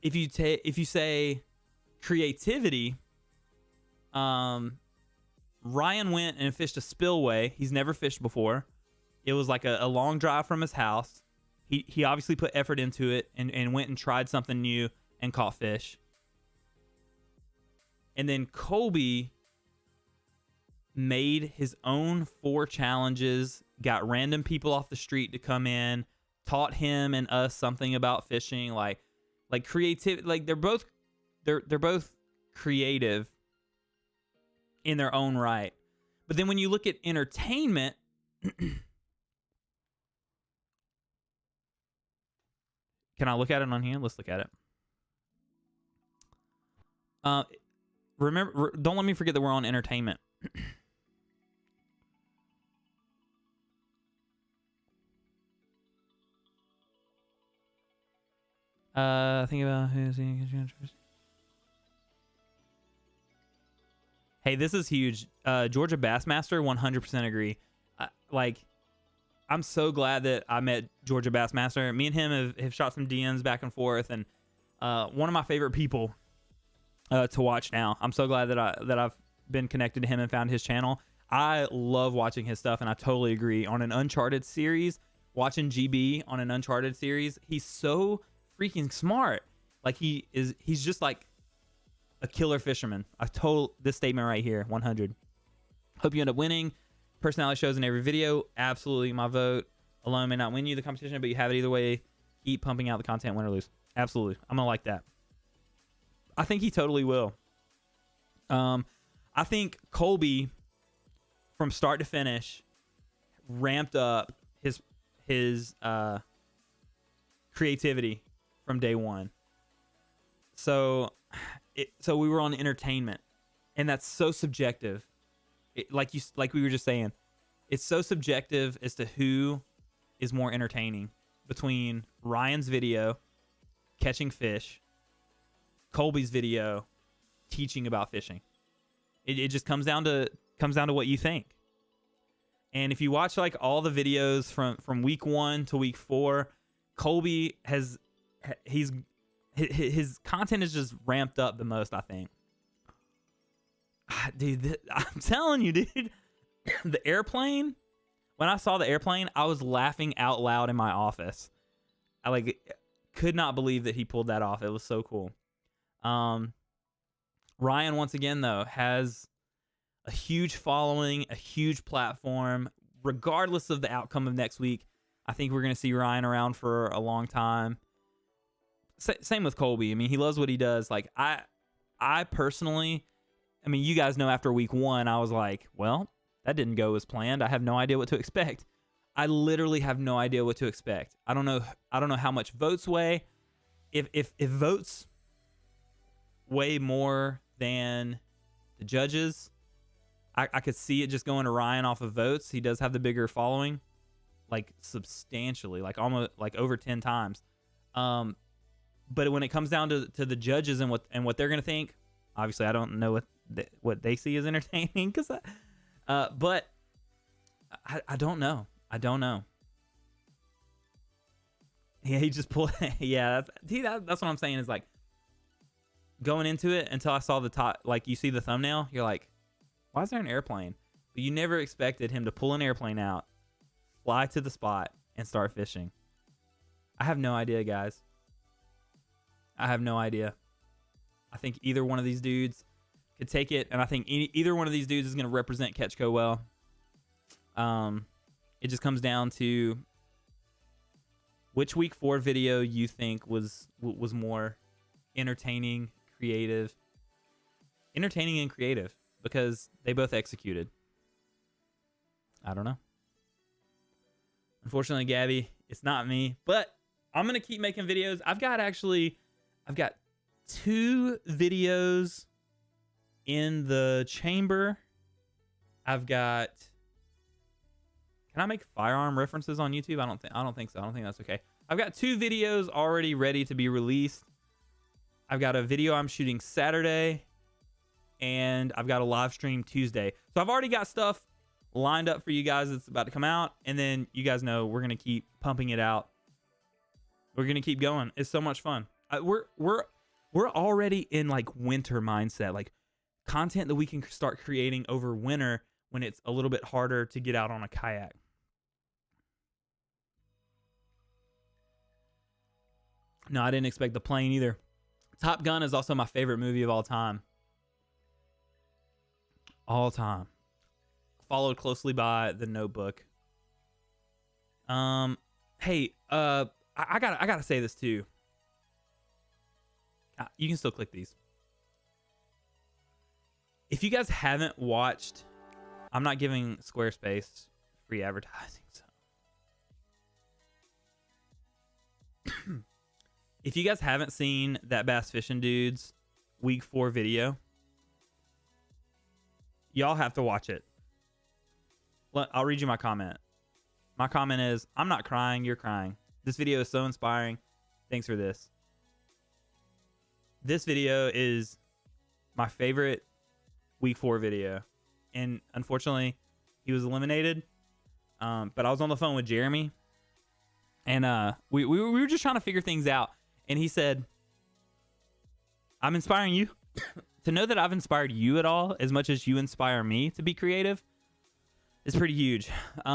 If you say creativity, Ryan went and fished a spillway he's never fished before. It was like a long drive from his house. He obviously put effort into it and went and tried something new and caught fish. And then Colby made his own 4 challenges, got random people off the street to come in, taught him and us something about fishing, like creativity. Like, they're both creative in their own right. But then when you look at entertainment, can I look at it on here? Let's look at it. Remember, don't let me forget that we're on entertainment. Think about who's in. Hey, this is huge. Georgia Bassmaster, 100% agree. I'm so glad that I met Georgia Bassmaster. Me and him have shot some DMs back and forth, and one of my favorite people to watch now. I'm so glad that I've been connected to him and found his channel. I love watching his stuff, and I totally agree. On an Uncharted series, watching GB on an Uncharted series, he's so freaking smart. Like he's just like a killer fisherman. I told this statement right here, 100. Hope you end up winning. Personality shows in every video. Absolutely my vote. Alone may not win you the competition, but you have it either way. Keep pumping out the content, win or lose. Absolutely. I'm going to like that. I think he totally will. I think Colby, from start to finish, ramped up his creativity from day one. So we were on entertainment, and that's so subjective. Like we were just saying, it's so subjective as to who is more entertaining between Ryan's video catching fish, Colby's video teaching about fishing. It just comes down to what you think. And if you watch like all the videos from week 1 to week 4, Colby his content is just ramped up the most, I think. Dude, I'm telling you, dude, the airplane, when I saw the airplane, I was laughing out loud in my office. I could not believe that he pulled that off. It was so cool. Ryan, once again, though, has a huge following, a huge platform. Regardless of the outcome of next week, I think we're going to see Ryan around for a long time. Same with Colby. I mean, he loves what he does. Like, I personally, I mean, you guys know after week 1, I was like, well, that didn't go as planned. I have no idea what to expect. I literally have no idea what to expect. I don't know how much votes weigh. If votes weigh more than the judges, I could see it just going to Ryan off of votes. He does have the bigger following, like substantially, like almost like over 10 times. But when it comes down to the judges and what they're gonna think, obviously I don't know what they see as entertaining, but I don't know. Yeah, he just pulled. Yeah, that's what I'm saying. Is like going into it until I saw the top. Like you see the thumbnail, you're like, why is there an airplane? But you never expected him to pull an airplane out, fly to the spot, and start fishing. I have no idea, guys. I have no idea. I think either one of these dudes could take it, and I think either one of these dudes is going to represent Ketchco well. It just comes down to which week 4 video you think was more entertaining, creative. Entertaining and creative, because they both executed. I don't know. Unfortunately, Gabby, it's not me, but I'm going to keep making videos. I've got 2 videos in the chamber. Can I make firearm references on YouTube? I don't think so. I don't think that's okay. I've got 2 videos already ready to be released. I've got a video I'm shooting Saturday, and I've got a live stream Tuesday. So I've already got stuff lined up for you guys that's about to come out, and then you guys know we're gonna keep pumping it out. We're gonna keep going. It's so much fun. We're already in like winter mindset, like content that we can start creating over winter when it's a little bit harder to get out on a kayak. No, I didn't expect the plane either. Top Gun is also my favorite movie of all time. All time. Followed closely by The Notebook. Hey, I gotta say this too. You can still click these. If you guys haven't watched, I'm not giving Squarespace free advertising, so. If you guys haven't seen that Bass Fishing Dudes week 4 video, y'all have to watch it. I'll read you my comment. My comment is, I'm not crying, you're crying. This video is so inspiring. Thanks for this. This video is my favorite week 4 video. And unfortunately, he was eliminated. But I was on the phone with Jeremy. And we were just trying to figure things out. And he said, I'm inspiring you. to know that I've inspired you at all as much as you inspire me to be creative is pretty huge. We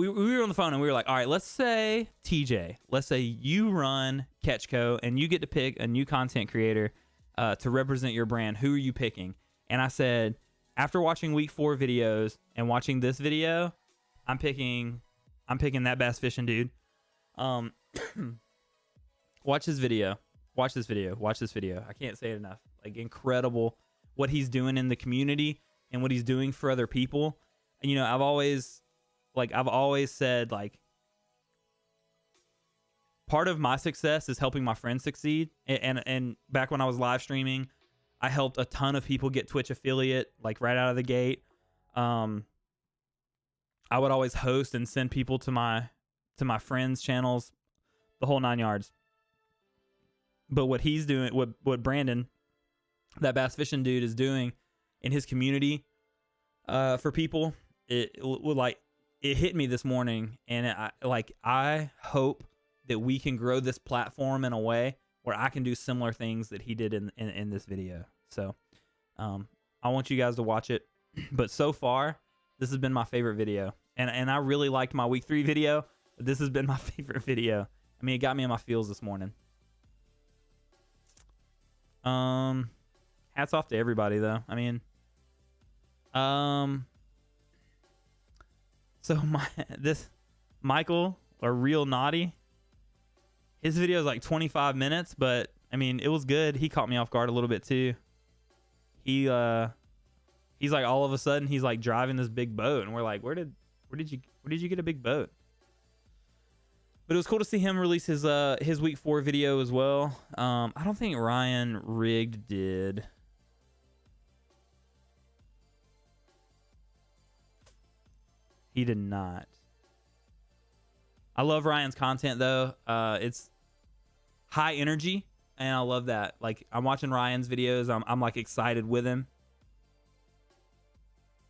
were on the phone and we were like, all right, let's say TJ, let's say you run Catchco and you get to pick a new content creator to represent your brand. Who are you picking? And I said, after watching week 4 videos and watching this video, I'm picking that bass fishing dude. Watch this video. Watch this video. Watch this video. I can't say it enough. Like, incredible what he's doing in the community and what he's doing for other people. And, you know, I've always said, like, part of my success is helping my friends succeed. And back when I was live streaming, I helped a ton of people get Twitch affiliate, like, right out of the gate. I would always host and send people to my friends' channels, the whole 9 yards. But what he's doing, what Brandon, that bass fishing dude, is doing in his community for people, it hit me this morning, and I hope that we can grow this platform in a way where I can do similar things that he did in this video. So I want you guys to watch it. But so far, this has been my favorite video, and I really liked my week 3 video, but this has been my favorite video. I mean, it got me in my feels this morning. Hats off to everybody, though. I mean, so this Michael, or Real Naughty, his video is like 25 minutes, but I mean, it was good. He caught me off guard a little bit too. He's like, all of a sudden he's like driving this big boat, and we're like, where did you get a big boat? But it was cool to see him release his week 4 video as well. I don't think Ryan Rigged did. He did not. I love Ryan's content though. It's high energy, and I love that. Like, I'm watching Ryan's videos, I'm like excited with him.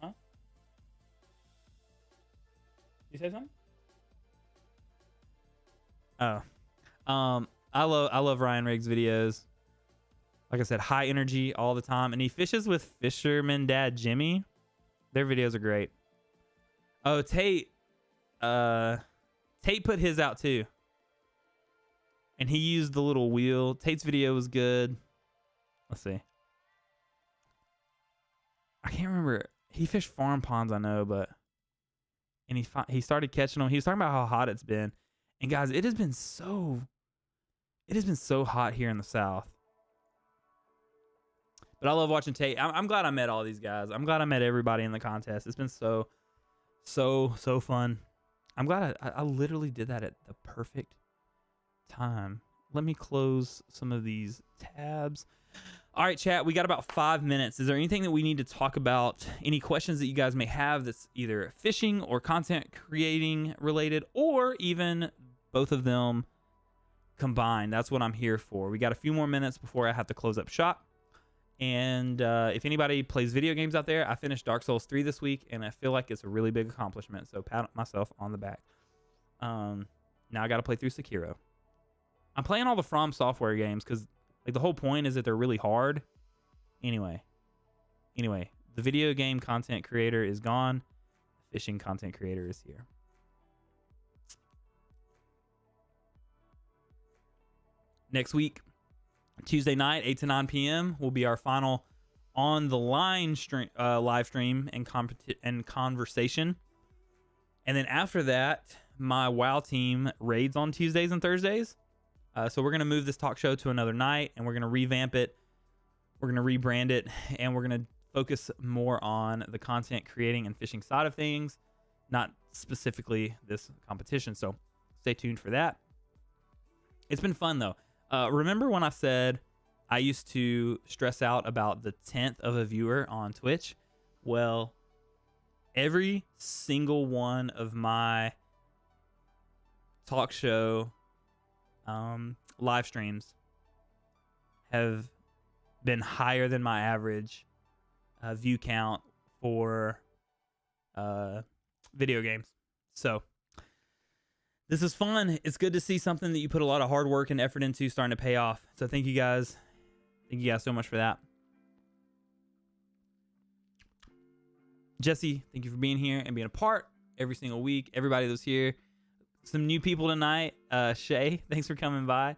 Huh? You say something? Oh, I love Ryan Riggs' videos. Like I said, high energy all the time, and he fishes with Fisherman Dad Jimmy. Their videos are great. Oh, Tate put his out too, and he used the little wheel. Tate's video was good. Let's see. I can't remember. He fished farm ponds, I know, and he started catching them. He was talking about how hot it's been. And guys, it has been so hot here in the South. But I love watching Tate. I'm glad I met all these guys. I'm glad I met everybody in the contest. It's been so fun. I'm glad I literally did that at the perfect time. Let me close some of these tabs. All right, chat, we got about 5 minutes. Is there anything that we need to talk about? Any questions that you guys may have that's either fishing or content creating related, or even both of them combined? That's what I'm here for. We got a few more minutes before I have to close up shop. And if anybody plays video games out there, I finished Dark Souls 3 this week, and I feel like it's a really big accomplishment. So pat myself on the back. Now I got to play through Sekiro. I'm playing all the From Software games because, like, the whole point is that they're really hard. Anyway, the video game content creator is gone. The fishing content creator is here. Next week, Tuesday night, 8 to 9 p.m. will be our final on the line stream, live stream and conversation. And then after that, my WoW team raids on Tuesdays and Thursdays. So we're going to move this talk show to another night, and we're going to revamp it. We're going to rebrand it, and we're going to focus more on the content creating and fishing side of things, not specifically this competition. So stay tuned for that. It's been fun, though. Remember when I said I used to stress out about the 10th of a viewer on Twitch? Well, every single one of my talk show live streams have been higher than my average view count for video games. So This is fun. It's good to see something that you put a lot of hard work and effort into starting to pay off. So thank you guys. Thank you guys so much for that. Jesse, thank you for being here and being a part every single week. Everybody that's here. Some new people tonight. Shay, thanks for coming by.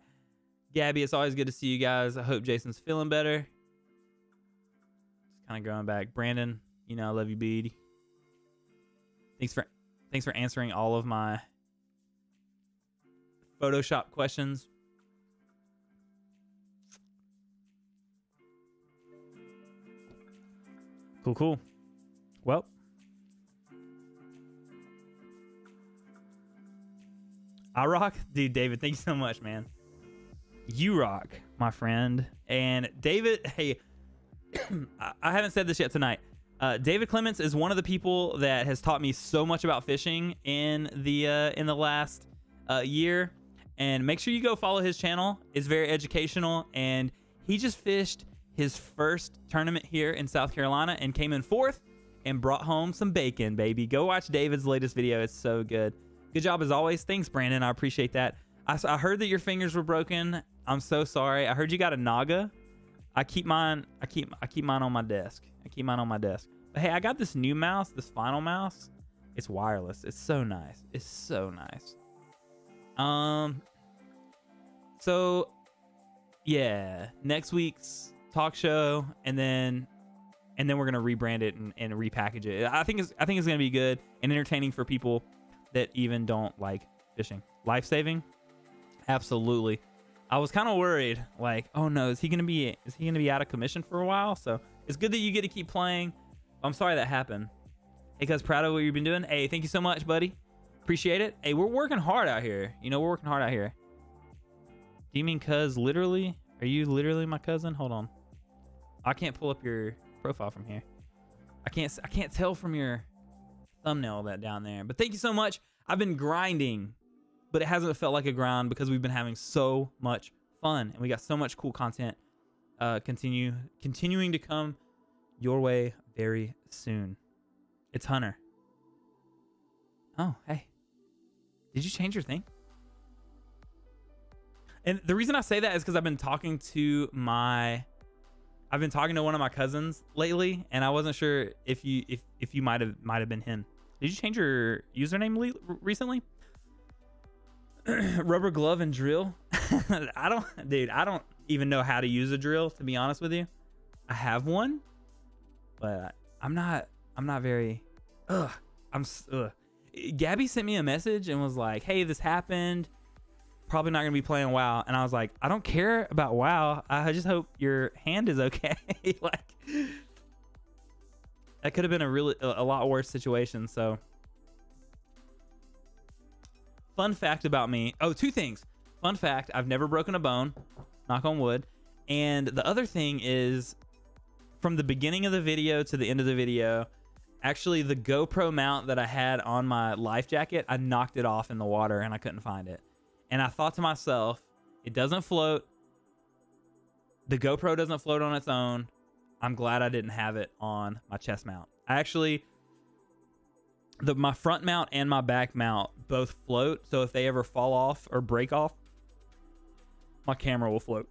Gabby, it's always good to see you guys. I hope Jason's feeling better. Just kind of going back. Brandon, you know I love you, Bede. Thanks for answering all of my Photoshop questions. Cool. Well, I rock. Dude, David, thank you so much, man. You rock, my friend. And David, hey, I haven't said this yet tonight. David Clements is one of the people that has taught me so much about fishing in the last year. And make sure you go follow his channel. It's very educational. And he just fished his first tournament here in South Carolina and came in 4th and brought home some bacon, baby. Go watch David's latest video. It's so good. Good job as always. Thanks, Brandon. I appreciate that. I heard that your fingers were broken. I'm so sorry. I heard you got a Naga. I keep mine on my desk. But hey, I got this new mouse, this Final mouse. It's wireless. It's so nice. So yeah, next week's talk show, and then we're gonna rebrand it and repackage it. I think it's gonna be good and entertaining for people that even don't like fishing. Life-saving, absolutely. I was kind of worried, like, oh no, is he gonna be out of commission for a while? So it's good that you get to keep playing. I'm sorry that happened. Hey, cuz, proud of what you've been doing. Hey, thank you so much, buddy. Appreciate it. Hey, we're working hard out here. You know, we're working hard out here. Do you mean cuz literally? Are you literally my cousin? Hold on. I can't pull up your profile from here. I can't tell from your thumbnail that down there. But thank you so much. I've been grinding, but it hasn't felt like a grind because we've been having so much fun and we got so much cool content continuing to come your way very soon. It's Hunter. Oh, hey. Did you change your thing? And the reason I say that is because I've been talking to one of my cousins lately, and I wasn't sure if you might have been him. Did you change your username recently? Rubber glove and drill. I don't even know how to use a drill, to be honest with you. I have one, but I'm not very. Gabby sent me a message and was like, "Hey, this happened. Probably not gonna be playing WoW." And I was like, I don't care about WoW. I just hope your hand is okay. Like, that could have been a lot worse situation. So, fun fact about me. Oh, 2 things. Fun fact: I've never broken a bone. Knock on wood. And the other thing is, from the beginning of the video to the end of the video, actually the GoPro mount that I had on my life jacket, I knocked it off in the water and I couldn't find it. And I thought to myself, it doesn't float. The GoPro doesn't float on its own. I'm glad I didn't have it on my chest mount. My front mount and my back mount both float. So if they ever fall off or break off, my camera will float.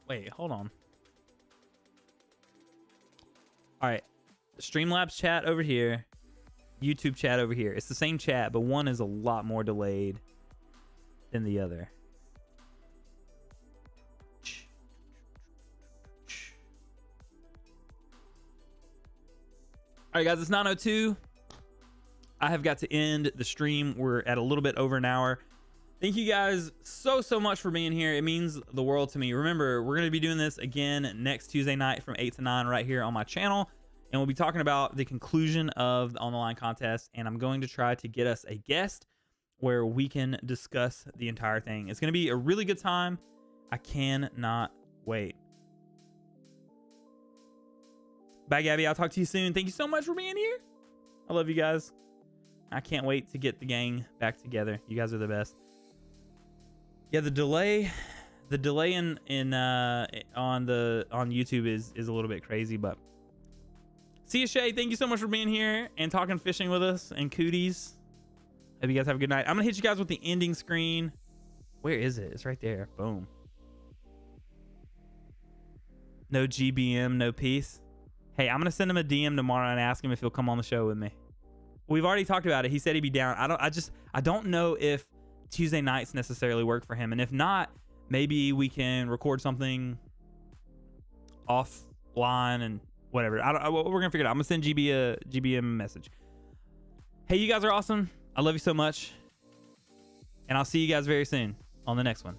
Wait, hold on. All right. Streamlabs chat over here. YouTube chat over here. It's the same chat, but one is a lot more delayed than the other. All right, guys, it's 9:02. I have got to end the stream. We're at a little bit over an hour. Thank you guys so much for being here. It means the world to me. Remember, we're going to be doing this again next Tuesday night from 8 to 9 right here on my channel. And we'll be talking about the conclusion of the On the Line contest. And I'm going to try to get us a guest where we can discuss the entire thing. It's going to be a really good time. I cannot wait. Bye, Gabby. I'll talk to you soon. Thank you so much for being here. I love you guys. I can't wait to get the gang back together. You guys are the best. Yeah, the delay on YouTube is a little bit crazy, but See you, Shay. Thank you so much for being here and talking fishing with us and cooties. Hope you guys have a good night. I'm gonna hit you guys with the ending screen. Where is it? It's right there. Boom. No GBM, no peace. Hey, I'm gonna send him a DM tomorrow and ask him if he'll come on the show with me. We've already talked about it. He said he'd be down. I don't know if Tuesday nights necessarily work for him, and if not, maybe we can record something offline and whatever. We're gonna figure it out. I'm gonna send GB a GBM message. Hey, you guys are awesome. I love you so much, and I'll see you guys very soon on the next one.